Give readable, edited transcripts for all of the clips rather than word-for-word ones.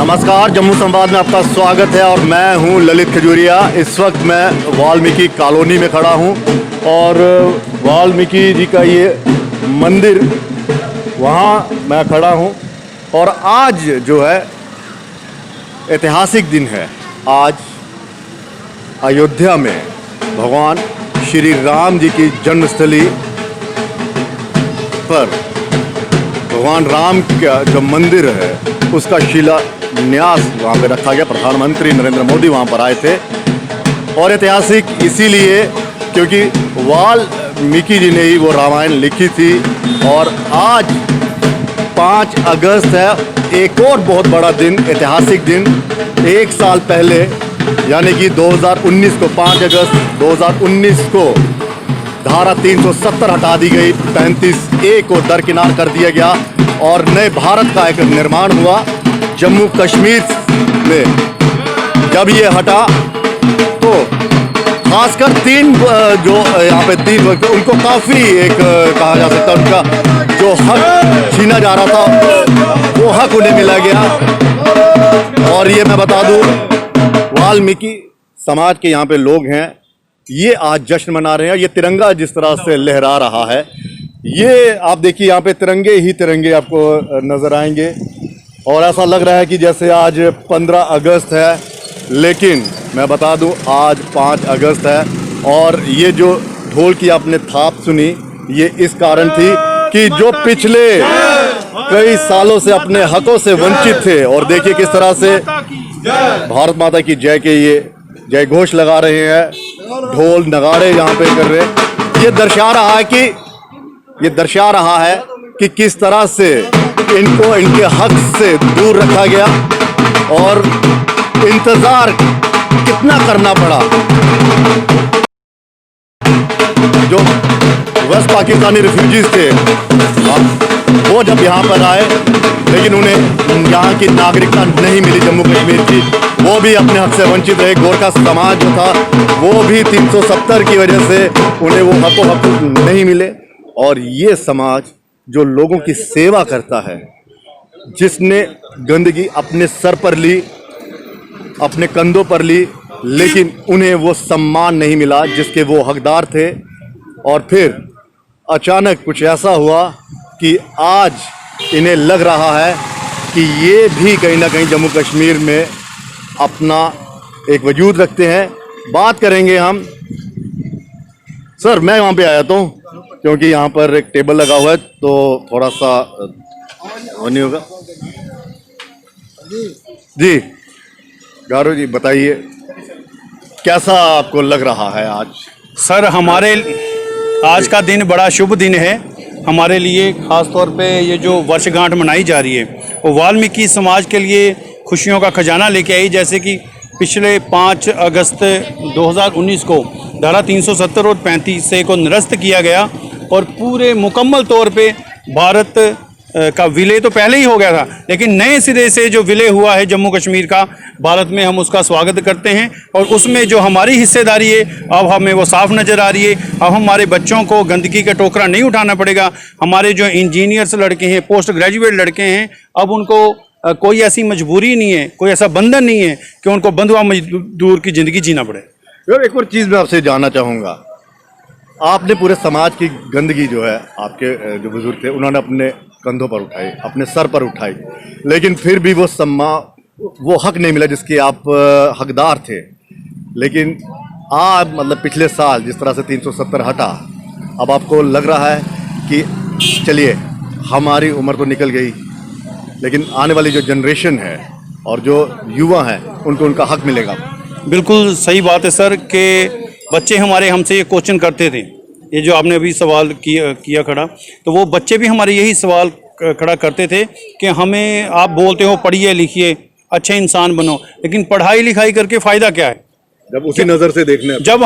नमस्कार, जम्मू संवाद में आपका स्वागत है और मैं हूं ललित खजूरिया। इस वक्त मैं वाल्मीकि कॉलोनी में खड़ा हूं और वाल्मीकि जी का ये मंदिर, वहां मैं खड़ा हूं और आज जो है ऐतिहासिक दिन है। आज अयोध्या में भगवान श्री राम जी की जन्मस्थली पर भगवान राम का जो मंदिर है उसका शिलान्यास वहाँ पे रखा गया। प्रधानमंत्री नरेंद्र मोदी वहाँ पर आए थे और ऐतिहासिक इसीलिए क्योंकि वाल्मीकि जी ने ही वो रामायण लिखी थी और आज 5 अगस्त है, एक और बहुत बड़ा दिन, ऐतिहासिक दिन। 1 साल पहले यानी कि 2019 को 5 अगस्त 2019 को धारा 370 हटा दी गई, 35A को दरकिनार कर दिया गया और नए भारत का एक निर्माण हुआ। जम्मू कश्मीर में जब ये हटा तो खासकर 3 जो यहाँ पे 3 उनको काफ़ी एक कहा जा सकता है उनका जो हक छीना जा रहा था वो हक उन्हें मिला गया। और ये मैं बता दूँ, वाल्मीकि समाज के यहाँ पे लोग हैं, ये आज जश्न मना रहे हैं। ये तिरंगा जिस तरह से लहरा रहा है, ये आप देखिए यहाँ पे तिरंगे ही तिरंगे आपको नज़र आएंगे और ऐसा लग रहा है कि जैसे आज 15 अगस्त है, लेकिन मैं बता दूं आज 5 अगस्त है। और ये जो ढोल की आपने थाप सुनी, ये इस कारण थी कि जो पिछले कई सालों से अपने हकों से वंचित थे, और देखिए किस तरह से भारत माता की जय के ये जय घोष लगा रहे हैं, ढोल नगाड़े यहाँ पे कर रहे हैं। ये दर्शा रहा है कि किस तरह से इनको इनके हक से दूर रखा गया और इंतजार कितना करना पड़ा। जो वेस्ट पाकिस्तानी रिफ्यूजीज थे वो जब यहाँ पर आए, लेकिन उन्हें यहाँ की नागरिकता नहीं मिली जम्मू कश्मीर की, वो भी अपने हक से वंचित रहे। गोरखा समाज जो था वो भी 370 की वजह से उन्हें वो हक नहीं मिले। और ये समाज जो लोगों की सेवा करता है, जिसने गंदगी अपने सर पर ली, अपने कंधों पर ली, लेकिन उन्हें वो सम्मान नहीं मिला जिसके वो हकदार थे। और फिर अचानक कुछ ऐसा हुआ कि आज इन्हें लग रहा है कि ये भी कहीं ना कहीं जम्मू कश्मीर में अपना एक वजूद रखते हैं। बात करेंगे हम। सर, मैं वहाँ पे आया तो क्योंकि यहाँ पर एक टेबल लगा हुआ है तो थोड़ा सा नहीं होगा। जी गारो जी, बताइए कैसा आपको लग रहा है आज? सर, हमारे आज का दिन बड़ा शुभ दिन है हमारे लिए। ख़ास तौर पे ये जो वर्षगांठ मनाई जा रही है वो वाल्मीकि समाज के लिए खुशियों का खजाना लेके आई। जैसे कि पिछले 5 अगस्त 2019 को धारा 370 और 35A को निरस्त किया गया और पूरे मुकम्मल तौर पे भारत का विलय तो पहले ही हो गया था, लेकिन नए सिरे से जो विलय हुआ है जम्मू कश्मीर का भारत में, हम उसका स्वागत करते हैं। और उसमें जो हमारी हिस्सेदारी है अब हमें वो साफ नज़र आ रही है। अब हमारे बच्चों को गंदगी का टोकरा नहीं उठाना पड़ेगा। हमारे जो इंजीनियर्स लड़के हैं, पोस्ट ग्रेजुएट लड़के हैं, अब उनको कोई ऐसी मजबूरी नहीं है, कोई ऐसा बंधन नहीं है कि उनको बंधुआ मजदूर की ज़िंदगी जीना पड़े। एक और चीज़ मैं आपसे जानना चाहूँगा, आपने पूरे समाज की गंदगी जो है, आपके जो बुजुर्ग थे उन्होंने अपने कंधों पर उठाई, अपने सर पर उठाई, लेकिन फिर भी वो हक नहीं मिला जिसके आप हकदार थे। लेकिन आप मतलब पिछले साल जिस तरह से 370 हटा, अब आपको लग रहा है कि चलिए हमारी उम्र तो निकल गई, लेकिन आने वाली जो जनरेशन है और जो युवा हैं उनको उनका हक मिलेगा। बिल्कुल सही बात है सर कि बच्चे हमारे हमसे ये क्वेश्चन करते थे, ये जो आपने अभी सवाल किया खड़ा, तो वो बच्चे भी हमारे यही सवाल खड़ा करते थे कि हमें आप बोलते हो पढ़िए लिखिए अच्छे इंसान बनो, लेकिन पढ़ाई लिखाई करके फ़ायदा क्या है? जब उसी नज़र से देखने जब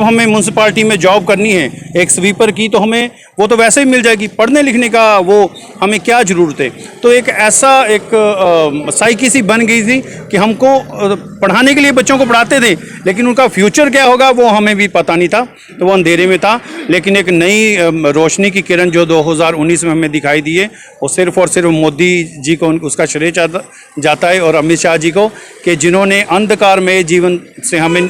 हमें म्यूनसिपाल्टी में जॉब करनी है एक स्वीपर की, तो हमें वो तो वैसे ही मिल जाएगी, पढ़ने लिखने का वो हमें क्या ज़रूरत है? तो एक ऐसा एक साइकी सी बन गई थी कि हमको पढ़ाने के लिए बच्चों को पढ़ाते थे, लेकिन उनका फ्यूचर क्या होगा वो हमें भी पता नहीं था, तो वो अंधेरे में था। लेकिन एक नई रोशनी की किरण जो 2019 में हमें दिखाई दी है, वो सिर्फ और सिर्फ मोदी जी को उसका श्रेय जाता है, और अमित शाह जी को, कि जिन्होंने अंधकार में जीवन से हमें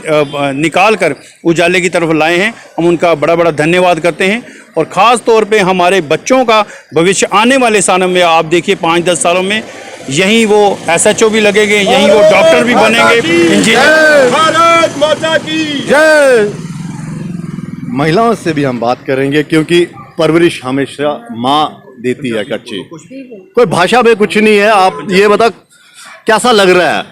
निकाल कर उजाले की तरफ लाए हैं। हम उनका बड़ा बड़ा धन्यवाद करते हैं। और ख़ास तौर पे हमारे बच्चों का भविष्य आने वाले सालों में, आप देखिए 5-10 सालों में यहीं वो SHO भी लगेंगे, यहीं वो डॉक्टर भी बनेंगे, इंजीनियर। भारत माता की जय। महिलाओं से भी हम बात करेंगे, क्योंकि परवरिश हमेशा माँ देती है कच्ची। कोई भाषा में कुछ नहीं है। आप ये बता कैसा लग रहा है,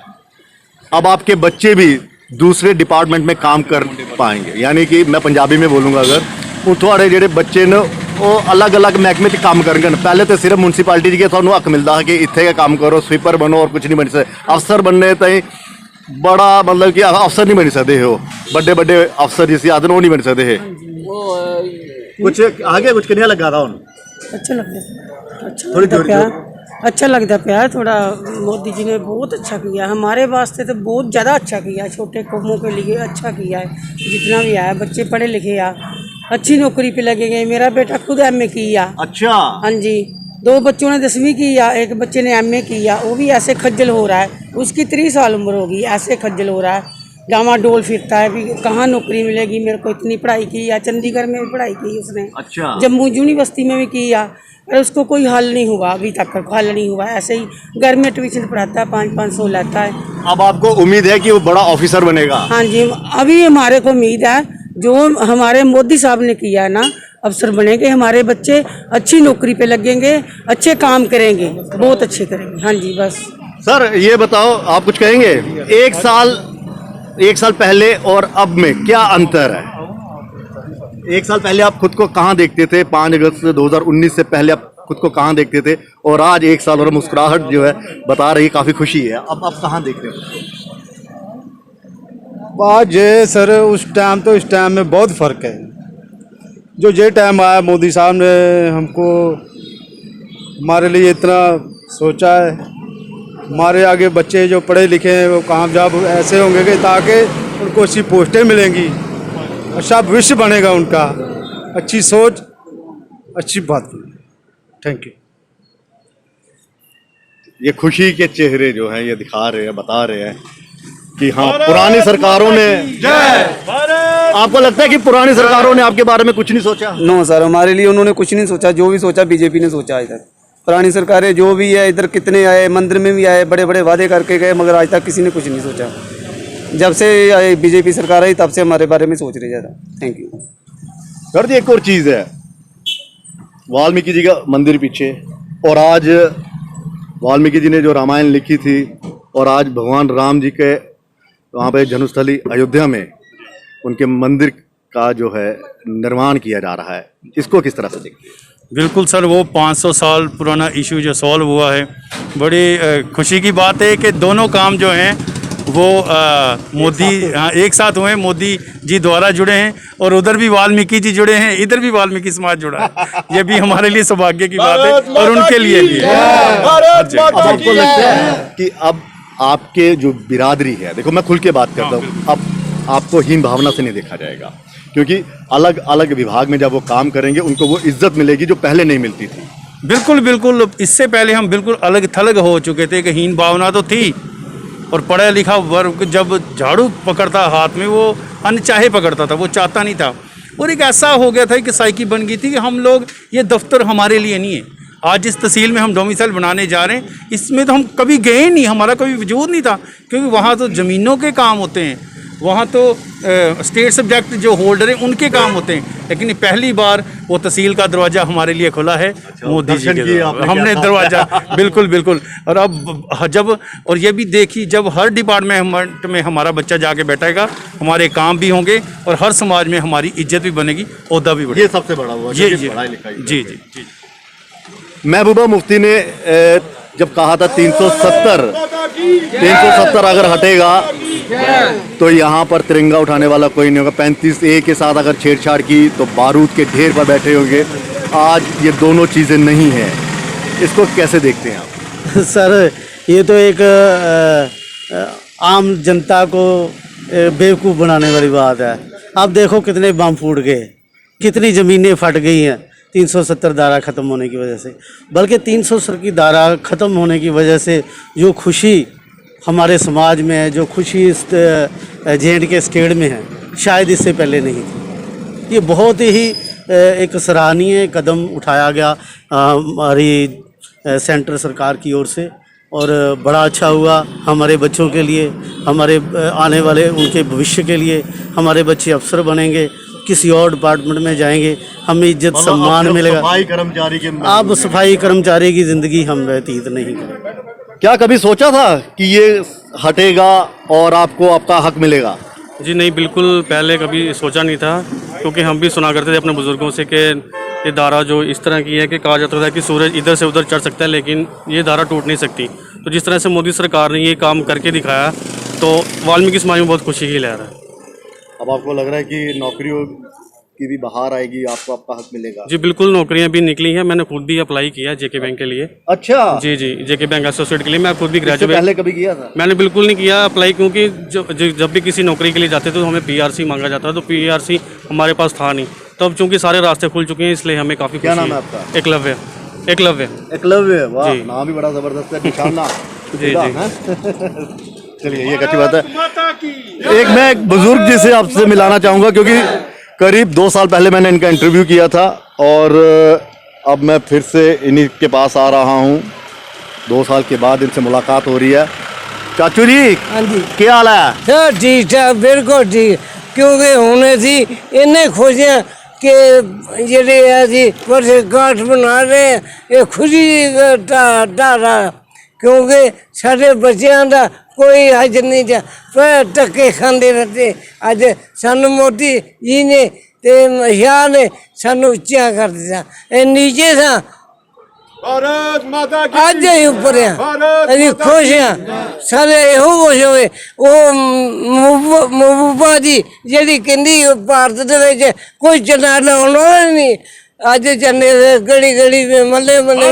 अब आपके बच्चे भी दूसरे डिपार्टमेंट में काम कर पाएंगे? यानी कि मैं पंजाबी में बोलूँगा, अगर वो थोड़े जेडे बच्चे ने वो अलग अलग महकमे च काम करन। पहले तो सिर्फ म्यूनसिपालिटी जी के थानू हक मिलता है कि इत्थे का काम करो, स्वीपर बनो, और कुछ नहीं बन सकते। अफसर बनने ताई बड़ा मतलब कि अफसर नहीं बन सकते हो, बड़े बड़े अफसर जिस आदत वो नहीं बन सकते है। कुछ आगे कुछ कन्या लगा था उन्होंने। अच्छा लगता, अच्छा थोड़ी लगता जोर- प्यार, अच्छा लगता प्यार थोड़ा। मोदी जी ने बहुत अच्छा किया हमारे वास्ते, तो बहुत ज़्यादा अच्छा किया। छोटे कौमों के लिए अच्छा किया है, जितना भी आया। बच्चे पढ़े लिखे आ, अच्छी नौकरी पे लगेंगे। मेरा बेटा खुद MA किया। अच्छा, हाँ जी, 2 बच्चों ने 10वीं किया, एक बच्चे ने MA किया। वो भी ऐसे खज्जल हो रहा है, उसकी 30 साल उम्र होगी, ऐसे खज्जल हो रहा है, डामाडोल फिरता है भी कहाँ नौकरी मिलेगी मेरे को। इतनी पढ़ाई की या चंडीगढ़ में भी पढ़ाई की उसने, अच्छा। जम्मू यूनिवर्सिटी में भी किया, पर उसको कोई हल नहीं हुआ अभी तक, हल नहीं हुआ। ऐसे ही घर में ट्यूशन पढ़ाता है, 500-500 लेता है। अब आपको उम्मीद है कि वो बड़ा ऑफिसर बनेगा? हाँ जी, अभी हमारे को उम्मीद है जो हमारे मोदी साहब ने किया है ना, अफसर बनेंगे, हमारे बच्चे अच्छी नौकरी पे लगेंगे, अच्छे काम करेंगे, बहुत अच्छे करेंगे। हाँ जी, बस। सर ये बताओ, आप कुछ कहेंगे? एक साल पहले और अब में क्या अंतर है? एक साल पहले आप खुद को कहाँ देखते थे? 5 अगस्त 2019 से पहले आप खुद को कहाँ देखते थे? और आज 1 साल और मुस्कुराहट जो है बता रही है, काफी खुशी है। अब आप कहाँ देखते हो? आज ये सर उस टाइम तो इस टाइम में बहुत फ़र्क है। जो ये टाइम आया, मोदी साहब ने हमको हमारे लिए इतना सोचा है। हमारे आगे बच्चे जो पढ़े लिखे हैं वो कामयाब ऐसे होंगे कि ताकि उनको अच्छी पोस्टें मिलेंगी, अच्छा भविष्य बनेगा उनका, अच्छी सोच, अच्छी बात। Thank you. ये खुशी के चेहरे जो हैं ये दिखा रहे हैं, बता रहे हैं कि हाँ, पुरानी सरकारों ने। आपको लगता है कि पुरानी सरकारों ने आपके बारे में कुछ नहीं सोचा? नो सर, हमारे लिए उन्होंने कुछ नहीं सोचा। जो भी सोचा बीजेपी ने सोचा है। इधर पुरानी सरकारें जो भी है, इधर कितने आए, मंदिर में भी आए, बड़े बड़े वादे करके गए, मगर आज तक किसी ने कुछ नहीं सोचा। जब से बीजेपी सरकार आई तब से हमारे बारे में सोच रही ज़्यादा। थैंक यू सर जी। एक और चीज़ है, वाल्मीकि जी का मंदिर पीछे, और आज वाल्मीकि जी ने जो रामायण लिखी थी, और आज भगवान राम जी के वहाँ पे जन्मस्थली अयोध्या में उनके मंदिर का जो है निर्माण किया जा रहा है, इसको किस तरह से देखते हैं? बिल्कुल सर, वो 500 साल पुराना इशू जो सॉल्व हुआ है, बड़ी खुशी की बात है कि दोनों काम जो हैं वो मोदी एक साथ हुए, मोदी जी द्वारा जुड़े हैं, और उधर भी वाल्मीकि जी जुड़े हैं, इधर भी वाल्मीकि समाज जुड़ा है। ये भी हमारे लिए सौभाग्य की बात है, और उनके लिए भी है। भारत अब माता आपको की लगता है कि अब आपके जो बिरादरी है, देखो मैं खुल के बात करता हूँ, अब आपको हीन भावना से नहीं देखा जाएगा, क्योंकि अलग अलग विभाग में जब वो काम करेंगे उनको वो इज्जत मिलेगी जो पहले नहीं मिलती थी। बिल्कुल बिल्कुल, इससे पहले हम बिल्कुल अलग थलग हो चुके थे कि हीन भावना तो थी, और पढ़ा लिखा वर्ग जब झाड़ू पकड़ता हाथ में वो अनचाहे पकड़ता था, वो चाहता नहीं था। और एक ऐसा हो गया था कि साइकी बन गई थी कि हम लोग, ये दफ्तर हमारे लिए नहीं है। आज जिस तहसील में हम डोमिसाइल बनाने जा रहे हैं, इसमें तो हम कभी गए नहीं, हमारा कभी वजूद नहीं था, क्योंकि वहाँ तो ज़मीनों के काम होते हैं, वहाँ तो स्टेट सब्जेक्ट जो होल्डर हैं उनके काम होते हैं। लेकिन पहली बार वो तहसील का दरवाज़ा हमारे लिए खुला है। मोदी जी के द्वारा हमने दरवाज़ा बिल्कुल बिल्कुल। और अब जब, और ये भी देखिए, जब हर डिपार्टमेंट में हमारा बच्चा जाके बैठेगा, हमारे काम भी होंगे, और हर समाज में हमारी इज्जत भी बनेगी, ओहदा भी बढ़ेगा। ये सबसे बड़ा हुआ, जी जी पढ़ाई लिखाई। जी जी जी। महबूबा मुफ्ती ने जब कहा था 370 अगर हटेगा तो यहाँ पर तिरंगा उठाने वाला कोई नहीं होगा, 35A के साथ अगर छेड़छाड़ की तो बारूद के ढेर पर बैठे होंगे। आज ये दोनों चीज़ें नहीं हैं, इसको कैसे देखते हैं आप? सर, ये तो एक आम जनता को बेवकूफ़ बनाने वाली बात है। अब देखो कितने बम फूट गए, कितनी ज़मीनें फट गई हैं 370 धारा ख़त्म होने की वजह से। बल्कि 370 की धारा ख़त्म होने की वजह से जो खुशी हमारे समाज में है, जो खुशी इस JNK स्टेट में है, शायद इससे पहले नहीं थी। ये बहुत ही एक सराहनीय कदम उठाया गया हमारी सेंटर सरकार की ओर से, और बड़ा अच्छा हुआ हमारे बच्चों के लिए, हमारे आने वाले उनके भविष्य के लिए। हमारे बच्चे अफसर बनेंगे, किसी और डिपार्टमेंट में जाएंगे, हमें इज्जत सम्मान मिलेगा। सफाई कर्मचारी के अब सफाई कर्मचारी की ज़िंदगी हम व्यतीत नहीं करेंगे। क्या कभी सोचा था कि ये हटेगा और आपको आपका हक मिलेगा? जी नहीं, बिल्कुल पहले कभी सोचा नहीं था, क्योंकि हम भी सुना करते थे अपने बुज़ुर्गों से कि ये धारा जो इस तरह की है कि कहा जाता था कि सूरज इधर से उधर चढ़ सकता है, लेकिन ये धारा टूट नहीं सकती। तो जिस तरह से मोदी सरकार ने ये काम करके दिखाया, तो वाल्मीकि समाज में बहुत खुशी की लहर है। अब आपको लग रहा है कि नौकरियों की भी बहार आएगी, आपको आपका हक मिलेगा? जी बिल्कुल, नौकरियां भी निकली हैं। मैंने खुद भी अप्लाई किया JK बैंक के लिए। अच्छा। जी जी, JK बैंक एसोसिएट के लिए मैं खुद भी इससे ग्रेजुएट। पहले कभी किया था? मैंने बिल्कुल नहीं किया अप्लाई, क्योंकि जब भी किसी नौकरी के लिए जाते तो हमें PRC मांगा जाता है, तो PRC हमारे पास था नहीं। तब चूंकि सारे रास्ते खुल चुके हैं, इसलिए हमें काफ़ी। क्या नाम है आपका? एकलव्य। एकलव्य, वाह, नाम भी बड़ा जबरदस्त है, निशाना। जी चलिए, ये अच्छी बात है। एक मैं एक बुजुर्ग जी से आपसे मिलाना चाहूँगा, क्योंकि करीब 2 साल पहले मैंने इनका इंटरव्यू किया था, और अब मैं फिर से इन्हीं के पास आ रहा हूँ। 2 साल के बाद इनसे मुलाकात हो रही है। चाचू जी, हाँ जी, क्या हाल है? सब ठीक ठाक, बिल्कुल ठीक। क्योंकि हुणे सी इन्ने खुश हैं कि जेह्ड़े असी वर्षगांठ मना रहे हैं, ये खुशी धारा, क्योंकि साढ़े बच्चों का कोई हज नहीं था, पर धक्के खाते रहते। अज सानू मोदी जी ने ते शाह ने सानू उच्चा कर दिया, नीचे था भारत माता की ਅੱਜ ਹੀ ਉੱਪਰ ਆ। ਅਸੀਂ ਖੁਸ਼ ਆ ਸਾਰੇ, ਇਹੋ ਖੁਸ਼ ਹੋਵੇ। ਉਹ ਮਹਬੂਬਾ ਜੀ ਜਿਹੜੀ ਕਹਿੰਦੀ ਭਾਰਤ ਦੇ ਵਿੱਚ ਕੋਈ ਚੰਨਾ ਲਾਉਣ ਵਾਲਾ ਨਹੀਂ, ਅੱਜ ਚੰਨੇ ਗਲੀ ਗਲੀ ਵਿੱਚ ਮੱਲੇ ਮੱਲੇ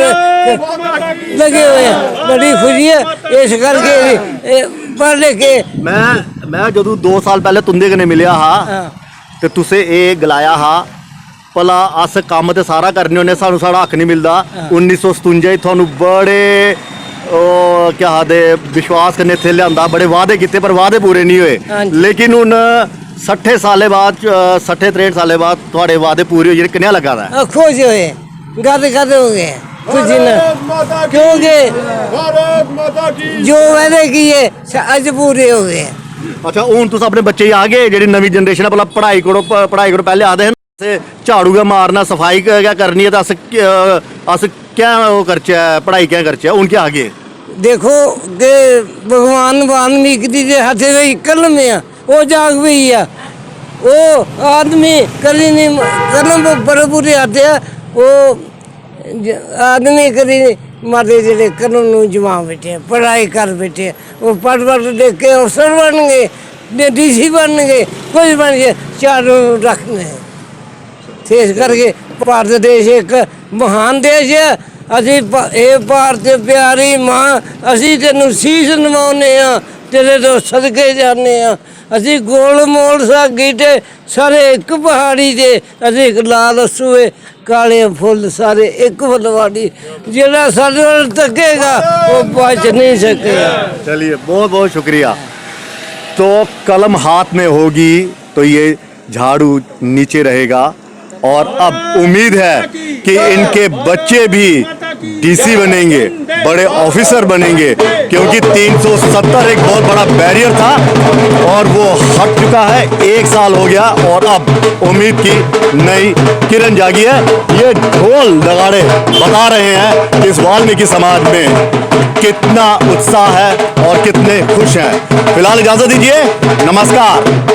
लगे हुए हैं। बड़ी खुशी है इस करके पढ़ लिखे। मैं ਜਦੋਂ 2 साल पहले तुंदे कन्नै मिलिया हा ते तुसे ਇਹ ਗਲਾਇਆ हा भला अस काम तो सारा करने होने, सानू साड़ा हक नहीं मिलता। 1957 थानू बड़े क्या आखदे विश्वास करने थे लिया, बड़े वादे किए पर वादे पूरे नहीं हुए। लेकिन हुन 60 साल बाद 63 साल बाद थोड़े वादे पूरे हुए, कनेहा लगा था? खुश हुए, गद गद हो गए खुशी ना, क्योंकि भारत माता की जो वादे किए अज पूरे हो गए। अच्छा, हुन तुस अपने बच्चे आ गए, जेह्ड़ी नवीं जनरेशन है, भला पढ़ाई करो पहले आखदे हैं झाड़ू गै मारना, सफाई क्या करनी है, तो अस क्या वो करचे, पढ़ाई क्या करचे, हूँ क्या आगे? देखो कि भगवान वाल्मीकि जी के हाथ में कलम है, वो जाग भी है, वो आदमी कभी नहीं कलम बड़े बुरे आते हैं, वो आदमी कभी मारे जेडे कलम नूं जमा बैठे, पढ़ाई कर बैठे, वो पढ़ देख के अफसर बन गए, DC बन गए, कुछ बन गए, चारों रखने। इस करके भारत देश एक महान देश है। असी भारत प्यारी माँ, असी तेन शीश नवाने तेरे तो सदके जाने। असी गोल मोल सा गीटे सारे एक पहाड़ी दे, असी एक लाल सूए काले फुल सारे एक फुलवाड़ी, जेड़ा सारे वाल तकेगा वो बच नहीं सकेगा। चलिए, बहुत बहुत शुक्रिया। तो कलम हाथ में होगी तो ये झाड़ू नीचे रहेगा, और अब उम्मीद है कि इनके बच्चे भी DC बनेंगे, बड़े ऑफिसर बनेंगे, क्योंकि 370 एक बहुत बड़ा बैरियर था और वो हट चुका है। 1 साल हो गया और अब उम्मीद की नई किरण जागी है। ये ढोल नगाड़े बता रहे हैं कि इस वाल्मीकि समाज में कितना उत्साह है और कितने खुश हैं। फिलहाल इजाजत दीजिए, नमस्कार।